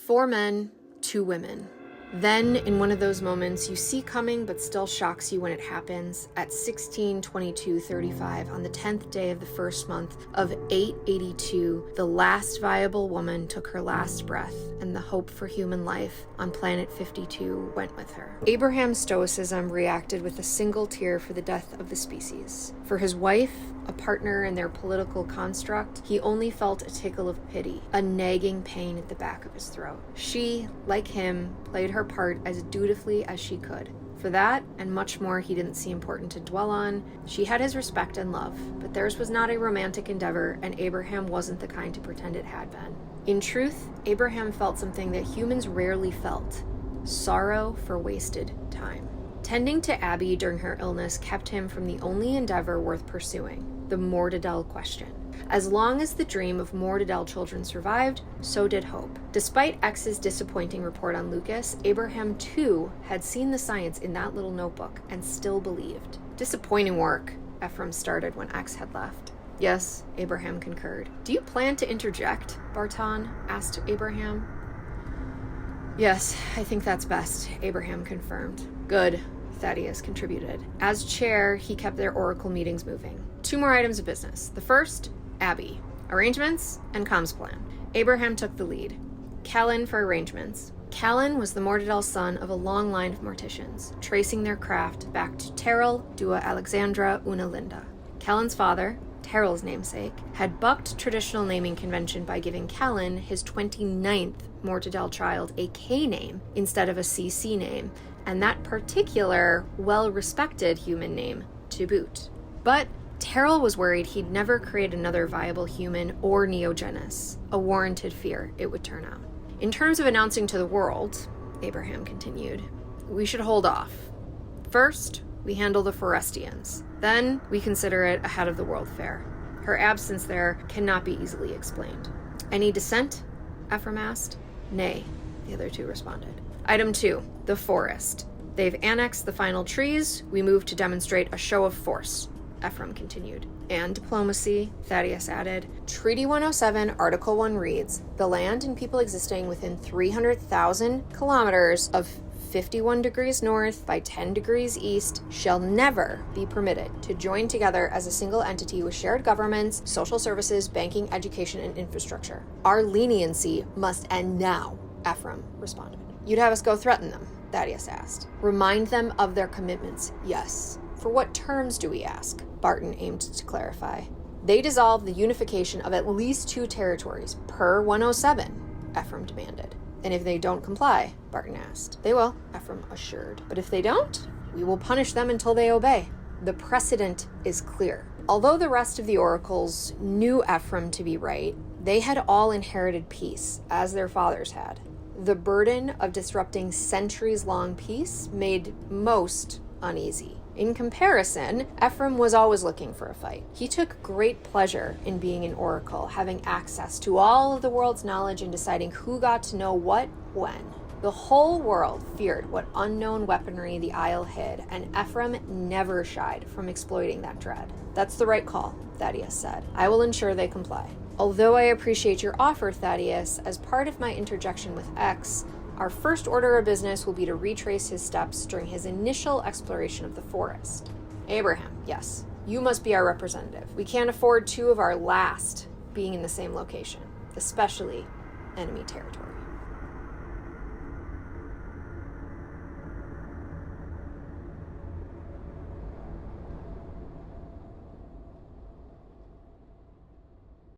4 men, 2 women. Then, in one of those moments you see coming but still shocks you when it happens, at 16/22/35, on the 10th day of the first month of 882, the last viable woman took her last breath, and the hope for human life on planet 52 went with her. Abraham's stoicism reacted with a single tear for the death of the species. For his wife, a partner in their political construct, he only felt a tickle of pity, a nagging pain at the back of his throat. She, like him, played her part as dutifully as she could. For that, and much more he didn't see important to dwell on, she had his respect and love, but theirs was not a romantic endeavor, and Abraham wasn't the kind to pretend it had been. In truth, Abraham felt something that humans rarely felt: sorrow for wasted time. Tending to Abby during her illness kept him from the only endeavor worth pursuing, the mortudel question. As long as the dream of mortudel children survived, so did hope. Despite X's disappointing report on Lucas, Abraham too had seen the science in that little notebook and still believed. Disappointing work, Efrem started when X had left. Yes, Abraham concurred. Do you plan to interject? Barton asked Abraham. Yes, I think that's best, Abraham confirmed. Good, Thaddeus contributed. As chair, he kept their oracle meetings moving. 2 more items of business. The first, Abby. Arrangements and comms plan. Abraham took the lead. Callan for arrangements. Callan was the mortudel son of a long line of morticians, tracing their craft back to Terrell, Dua Alexandra, Una Linda. Callan's father, Terrell's namesake, had bucked traditional naming convention by giving Callan, his 29th mortudel child, a K name instead of a CC name, and that particular, well-respected human name to boot. But Terrell was worried he'd never create another viable human or neogenes, a warranted fear, it would turn out. In terms of announcing to the world, Abraham continued, we should hold off. First, we handle the Forestians. Then, we consider it ahead of the World Fair. Her absence there cannot be easily explained. Any dissent? Efrem asked. Nay, the other 2 responded. Item 2, the forest. They've annexed the final trees. We move to demonstrate a show of force, Efrem continued. And diplomacy, Thaddeus added. Treaty 107, Article 1 reads, the land and people existing within 300,000 kilometers of 51 degrees north by 10 degrees east shall never be permitted to join together as a single entity with shared governments, social services, banking, education, and infrastructure. Our leniency must end now, Efrem responded. You'd have us go threaten them, Thaddeus asked. Remind them of their commitments, yes. For what terms do we ask? Barton aimed to clarify. They dissolve the unification of at least 2 territories per 107, Efrem demanded. And if they don't comply, Barton asked. They will, Efrem assured. But if they don't, we will punish them until they obey. The precedent is clear. Although the rest of the oracles knew Efrem to be right, they had all inherited peace, as their fathers had. The burden of disrupting centuries-long peace made most uneasy. In comparison, Efrem was always looking for a fight. He took great pleasure in being an oracle, having access to all of the world's knowledge and deciding who got to know what when. The whole world feared what unknown weaponry the Isle hid, and Efrem never shied from exploiting that dread. That's the right call, Thaddeus said. I will ensure they comply. Although I appreciate your offer, Thaddeus, as part of my interjection with X, our first order of business will be to retrace his steps during his initial exploration of the forest. Abraham, yes, you must be our representative. We can't afford 2 of our last being in the same location, especially enemy territory.